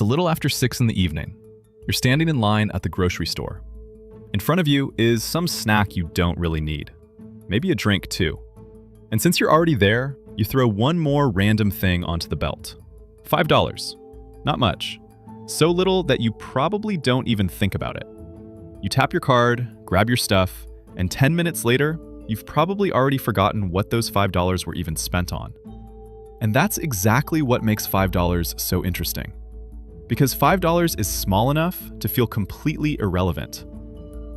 a little after 6 in the evening. You're standing in line at the grocery store. In front of you is some snack you don't really need. Maybe a drink too. And since you're already there, you throw one more random thing onto the belt. $5. Not much. So little that you probably don't even think about it. You tap your card, grab your stuff, and 10 minutes later, you've probably already forgotten what those $5 were even spent on. And that's exactly what makes $5 so interesting. Because $5 is small enough to feel completely irrelevant.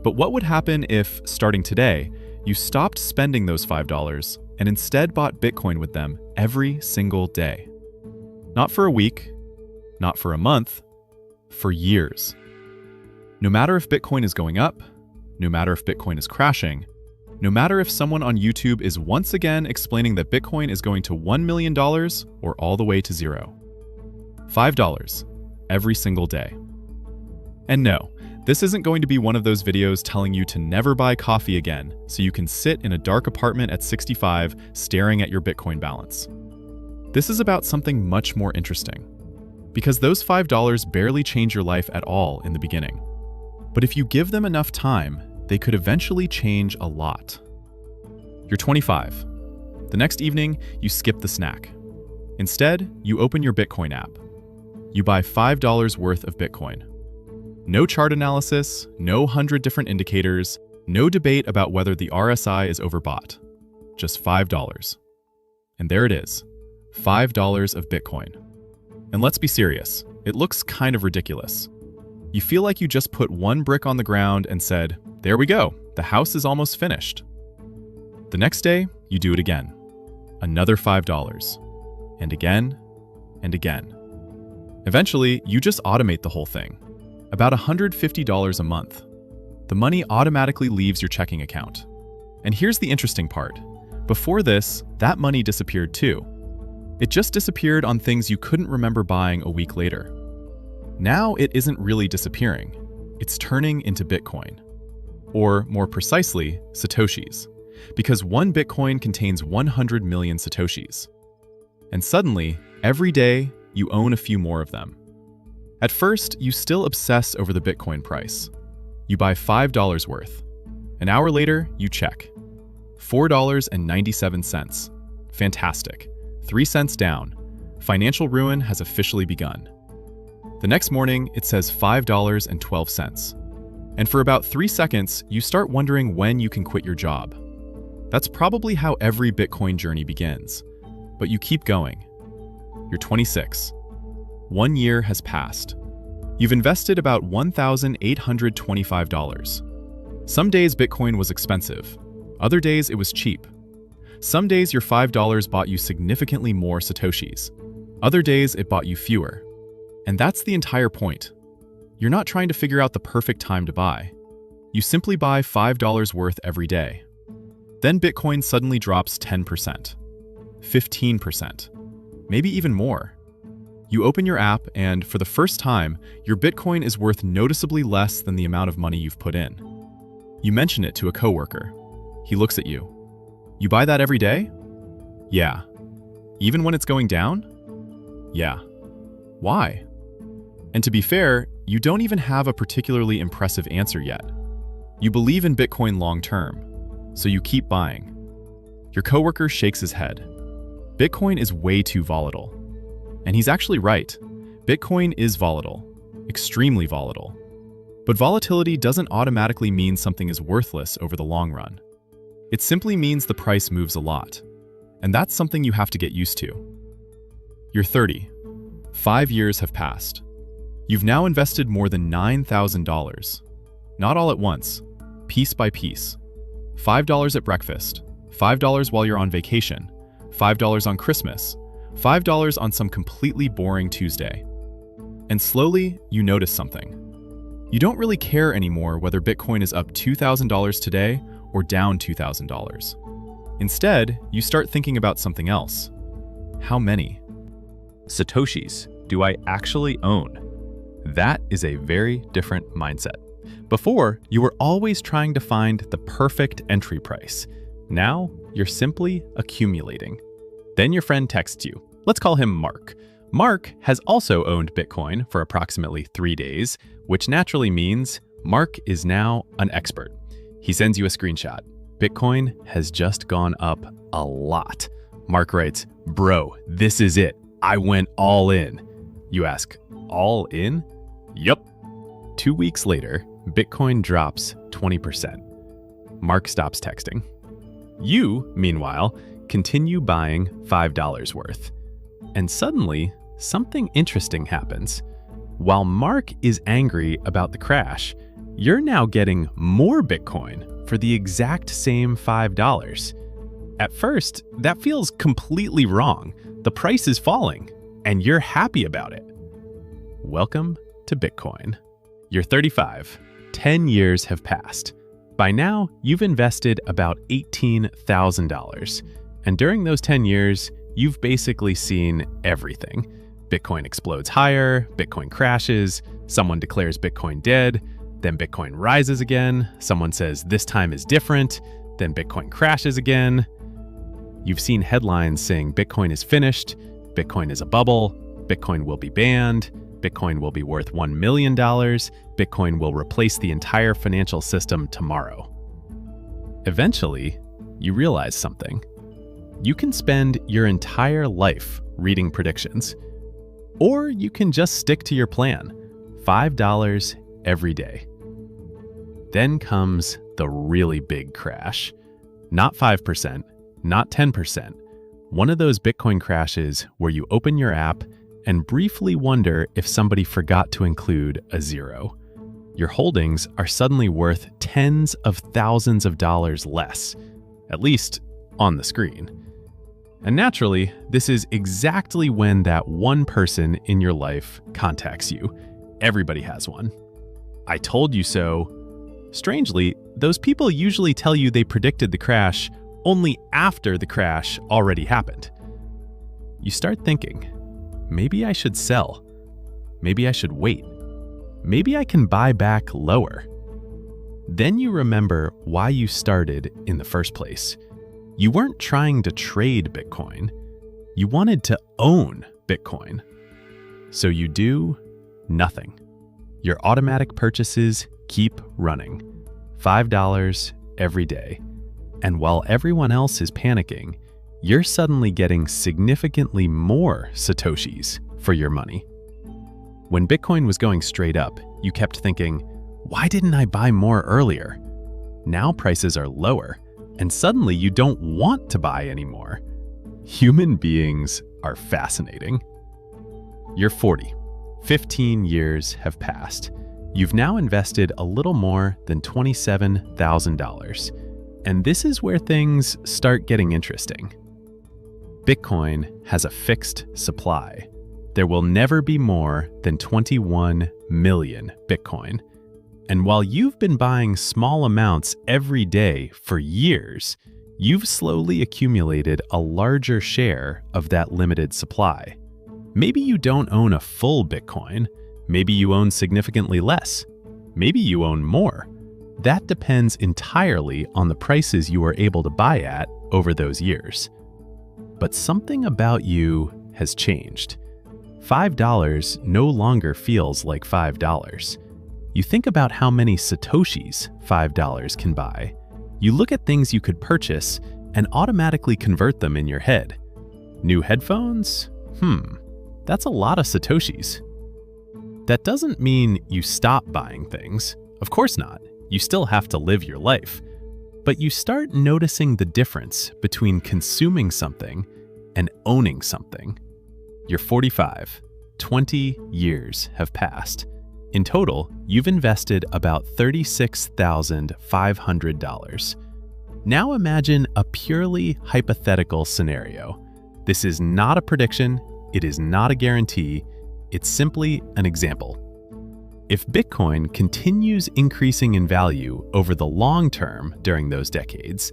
But what would happen if, starting today, you stopped spending those $5 and instead bought Bitcoin with them every single day? Not for a week, not for a month, for years. No matter if Bitcoin is going up, no matter if Bitcoin is crashing, no matter if someone on YouTube is once again explaining that Bitcoin is going to $1 million or all the way to zero. $5 every single day. And no, this isn't going to be one of those videos telling you to never buy coffee again so you can sit in a dark apartment at 65 staring at your Bitcoin balance. This is about something much more interesting. Because those $5 barely change your life at all in the beginning. But if you give them enough time, they could eventually change a lot. You're 25. The next evening, you skip the snack. Instead, you open your Bitcoin app. You buy $5 worth of Bitcoin. No chart analysis, no 100 different indicators, no debate about whether the RSI is overbought. Just $5. And there it is, $5 of Bitcoin. And let's be serious, it looks kind of ridiculous. You feel like you just put one brick on the ground and said, there we go, the house is almost finished. The next day, you do it again. Another $5. And again, and again. Eventually, you just automate the whole thing. About $150 a month. The money automatically leaves your checking account. And here's the interesting part. Before this, that money disappeared too. It just disappeared on things you couldn't remember buying a week later. Now it isn't really disappearing. It's turning into Bitcoin. Or more precisely, Satoshis. Because one Bitcoin contains 100 million Satoshis. And suddenly, every day, you own a few more of them. At first, you still obsess over the Bitcoin price. You buy $5 worth. An hour later, you check. $4.97. Fantastic. 3 cents down. Financial ruin has officially begun. The next morning, it says $5.12. And for about 3 seconds, you start wondering when you can quit your job. That's probably how every Bitcoin journey begins. But you keep going. You're 26. 1 year has passed. You've invested about $1,825. Some days Bitcoin was expensive. Other days it was cheap. Some days your $5 bought you significantly more Satoshis. Other days it bought you fewer. And that's the entire point. You're not trying to figure out the perfect time to buy. You simply buy $5 worth every day. Then Bitcoin suddenly drops 10%, 15%, maybe even more. You open your app and, for the first time, your Bitcoin is worth noticeably less than the amount of money you've put in. You mention it to a coworker. He looks at you. You buy that every day? Yeah. Even when it's going down? Yeah. Why? And to be fair, you don't even have a particularly impressive answer yet. You believe in Bitcoin long term, so you keep buying. Your coworker shakes his head. Bitcoin is way too volatile. And he's actually right. Bitcoin is volatile, extremely volatile. But volatility doesn't automatically mean something is worthless over the long run. It simply means the price moves a lot. And that's something you have to get used to. You're 30. 5 years have passed. You've now invested more than $9,000. Not all at once, piece by piece. $5 at breakfast, $5 while you're on vacation, $5 on Christmas, $5 on some completely boring Tuesday. And slowly, you notice something. You don't really care anymore whether Bitcoin is up $2,000 today or down $2,000. Instead, you start thinking about something else. How many Satoshis do I actually own? That is a very different mindset. Before, you were always trying to find the perfect entry price. Now, you're simply accumulating. Then your friend texts you. Let's call him Mark. Mark has also owned Bitcoin for approximately 3 days, which naturally means Mark is now an expert. He sends you a screenshot. Bitcoin has just gone up a lot. Mark writes, "Bro, this is it. I went all in." You ask, "All in?" "Yup." 2 weeks later, Bitcoin drops 20%. Mark stops texting. You, meanwhile, continue buying $5 worth. And suddenly, something interesting happens. While Mark is angry about the crash, you're now getting more Bitcoin for the exact same $5. At first, that feels completely wrong. The price is falling, and you're happy about it. Welcome to Bitcoin. You're 35. 10 years have passed. By now, you've invested about $18,000. And during those 10 years, you've basically seen everything. Bitcoin explodes higher, Bitcoin crashes, someone declares Bitcoin dead, then Bitcoin rises again, someone says this time is different, then Bitcoin crashes again. You've seen headlines saying Bitcoin is finished, Bitcoin is a bubble, Bitcoin will be banned, Bitcoin will be worth $1 million, Bitcoin will replace the entire financial system tomorrow. Eventually, you realize something. You can spend your entire life reading predictions, or you can just stick to your plan, $5 every day. Then comes the really big crash. Not 5%, not 10%. One of those Bitcoin crashes where you open your app and briefly wonder if somebody forgot to include a zero. Your holdings are suddenly worth tens of thousands of dollars less, at least on the screen. And naturally, this is exactly when that one person in your life contacts you. Everybody has one. "I told you so." Strangely, those people usually tell you they predicted the crash only after the crash already happened. You start thinking, maybe I should sell. Maybe I should wait. Maybe I can buy back lower. Then you remember why you started in the first place. You weren't trying to trade Bitcoin. You wanted to own Bitcoin. So you do nothing. Your automatic purchases keep running. $5 every day. And while everyone else is panicking, you're suddenly getting significantly more Satoshis for your money. When Bitcoin was going straight up, you kept thinking, why didn't I buy more earlier? Now prices are lower, and suddenly you don't want to buy anymore. Human beings are fascinating. You're 40. 15 years have passed. You've now invested a little more than $27,000. And this is where things start getting interesting. Bitcoin has a fixed supply. There will never be more than 21 million Bitcoin. And while you've been buying small amounts every day for years, you've slowly accumulated a larger share of that limited supply. Maybe you don't own a full Bitcoin. Maybe you own significantly less. Maybe you own more. That depends entirely on the prices you were able to buy at over those years. But something about you has changed. $5 no longer feels like $5. You think about how many Satoshis $5 can buy. You look at things you could purchase and automatically convert them in your head. New headphones? That's a lot of Satoshis. That doesn't mean you stop buying things. Of course not. You still have to live your life. But you start noticing the difference between consuming something and owning something. You're 45. 20 years have passed. In total, you've invested about $36,500. Now imagine a purely hypothetical scenario. This is not a prediction. It is not a guarantee. It's simply an example. If Bitcoin continues increasing in value over the long term during those decades,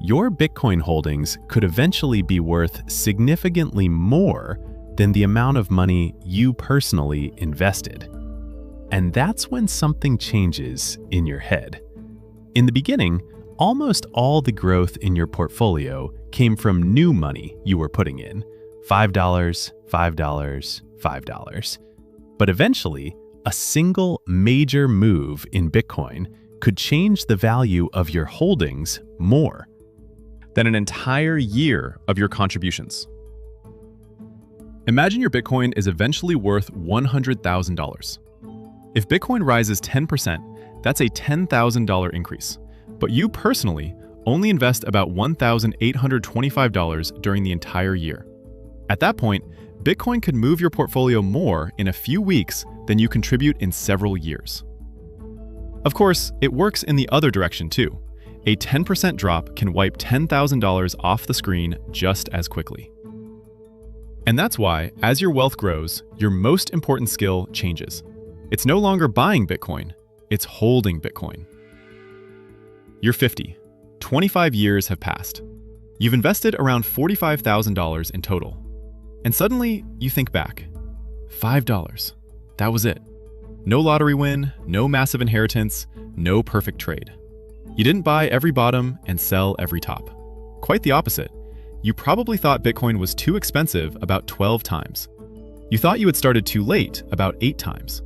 your Bitcoin holdings could eventually be worth significantly more than the amount of money you personally invested. And that's when something changes in your head. In the beginning, almost all the growth in your portfolio came from new money you were putting in. $5, $5, $5. But eventually, a single major move in Bitcoin could change the value of your holdings more than an entire year of your contributions. Imagine your Bitcoin is eventually worth $100,000. If Bitcoin rises 10%, that's a $10,000 increase. But you personally only invest about $1,825 during the entire year. At that point, Bitcoin could move your portfolio more in a few weeks than you contribute in several years. Of course, it works in the other direction too. A 10% drop can wipe $10,000 off the screen just as quickly. And that's why, as your wealth grows, your most important skill changes. It's no longer buying Bitcoin, it's holding Bitcoin. You're 50. 25 years have passed. You've invested around $45,000 in total. And suddenly, you think back. $5. That was it. No lottery win, no massive inheritance, no perfect trade. You didn't buy every bottom and sell every top. Quite the opposite. You probably thought Bitcoin was too expensive about 12 times. You thought you had started too late about 8 times.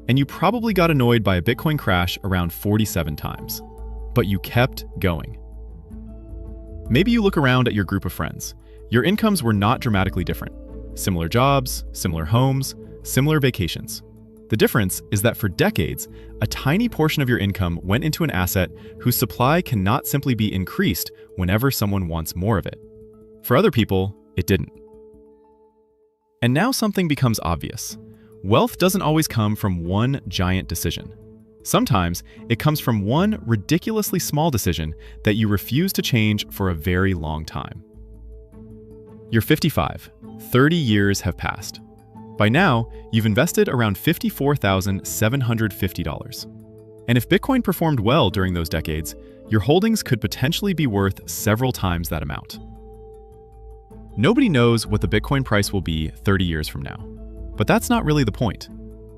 And you probably got annoyed by a Bitcoin crash around 47 times. But you kept going. Maybe you look around at your group of friends. Your incomes were not dramatically different. Similar jobs, similar homes, similar vacations. The difference is that for decades, a tiny portion of your income went into an asset whose supply cannot simply be increased whenever someone wants more of it. For other people, it didn't. And now something becomes obvious. Wealth doesn't always come from one giant decision. Sometimes it comes from one ridiculously small decision that you refuse to change for a very long time. You're 55. 30 years have passed. By now, you've invested around $54,750. And if Bitcoin performed well during those decades, your holdings could potentially be worth several times that amount. Nobody knows what the Bitcoin price will be 30 years from now. But that's not really the point.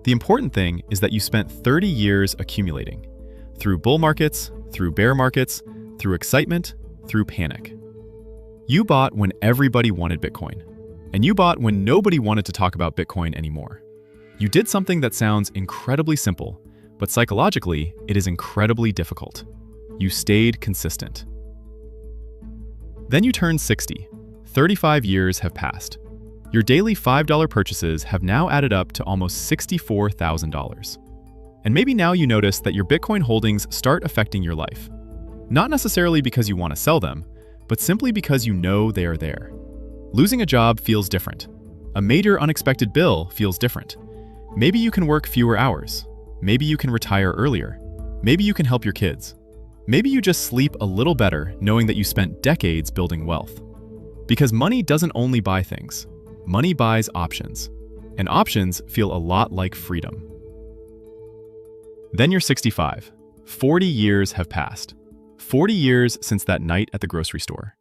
The important thing is that you spent 30 years accumulating. Through bull markets, through bear markets, through excitement, through panic. You bought when everybody wanted Bitcoin. And you bought when nobody wanted to talk about Bitcoin anymore. You did something that sounds incredibly simple, but psychologically, it is incredibly difficult. You stayed consistent. Then you turned 60. 35 years have passed. Your daily $5 purchases have now added up to almost $64,000. And maybe now you notice that your Bitcoin holdings start affecting your life. Not necessarily because you want to sell them, but simply because you know they are there. Losing a job feels different. A major unexpected bill feels different. Maybe you can work fewer hours. Maybe you can retire earlier. Maybe you can help your kids. Maybe you just sleep a little better knowing that you spent decades building wealth. Because money doesn't only buy things. Money buys options. And options feel a lot like freedom. Then you're 65. 40 years have passed. 40 years since that night at the grocery store.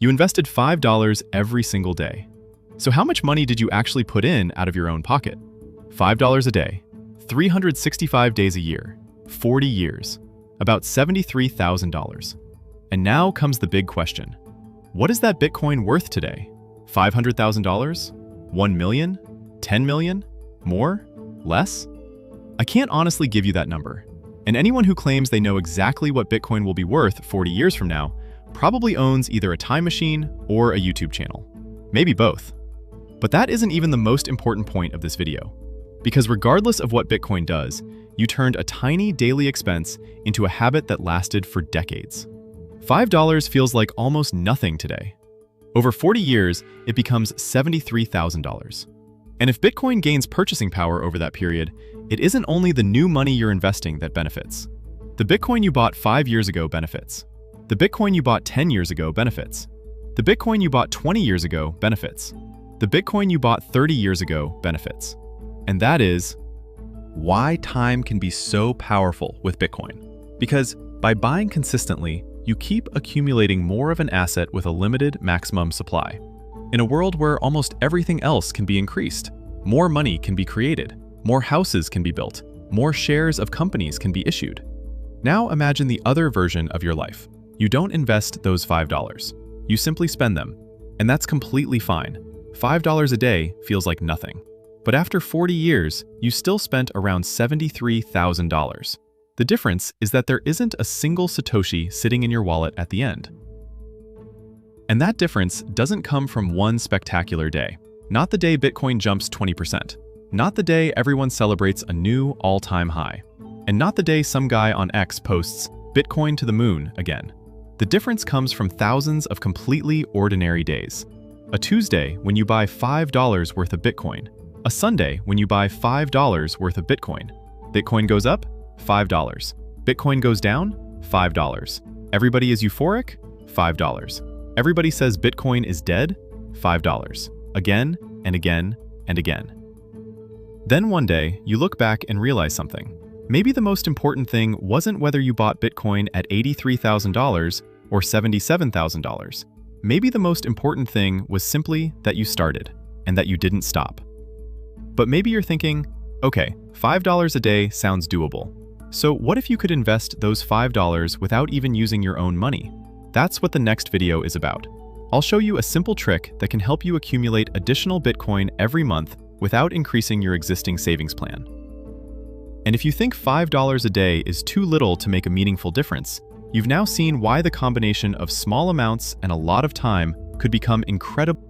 You invested $5 every single day. So how much money did you actually put in out of your own pocket? $5 a day, 365 days a year, 40 years, about $73,000. And now comes the big question. What is that Bitcoin worth today? $500,000? 1 million? 10 million? More? Less? I can't honestly give you that number. And anyone who claims they know exactly what Bitcoin will be worth 40 years from now probably owns either a time machine or a YouTube channel. Maybe both. But that isn't even the most important point of this video. Because regardless of what Bitcoin does, you turned a tiny daily expense into a habit that lasted for decades. $5 feels like almost nothing today. Over 40 years, it becomes $73,000. And if Bitcoin gains purchasing power over that period, it isn't only the new money you're investing that benefits. The Bitcoin you bought 5 years ago benefits. The Bitcoin you bought 10 years ago benefits. The Bitcoin you bought 20 years ago benefits. The Bitcoin you bought 30 years ago benefits. And that is why time can be so powerful with Bitcoin. Because by buying consistently, you keep accumulating more of an asset with a limited maximum supply. In a world where almost everything else can be increased, more money can be created, more houses can be built, more shares of companies can be issued. Now imagine the other version of your life. You don't invest those $5. You simply spend them. And that's completely fine. $5 a day feels like nothing. But after 40 years, you still spent around $73,000. The difference is that there isn't a single Satoshi sitting in your wallet at the end. And that difference doesn't come from one spectacular day. Not the day Bitcoin jumps 20%. Not the day everyone celebrates a new all-time high. And not the day some guy on X posts Bitcoin to the moon again. The difference comes from thousands of completely ordinary days. A Tuesday when you buy $5 worth of Bitcoin. A Sunday when you buy $5 worth of Bitcoin. Bitcoin goes up, $5. Bitcoin goes down, $5. Everybody is euphoric, $5. Everybody says Bitcoin is dead, $5. Again and again and again. Then one day, you look back and realize something. Maybe the most important thing wasn't whether you bought Bitcoin at $83,000 or $77,000. Maybe the most important thing was simply that you started and that you didn't stop. But maybe you're thinking, okay, $5 a day sounds doable. So what if you could invest those $5 without even using your own money? That's what the next video is about. I'll show you a simple trick that can help you accumulate additional Bitcoin every month without increasing your existing savings plan. And if you think $5 a day is too little to make a meaningful difference, you've now seen why the combination of small amounts and a lot of time could become incredible.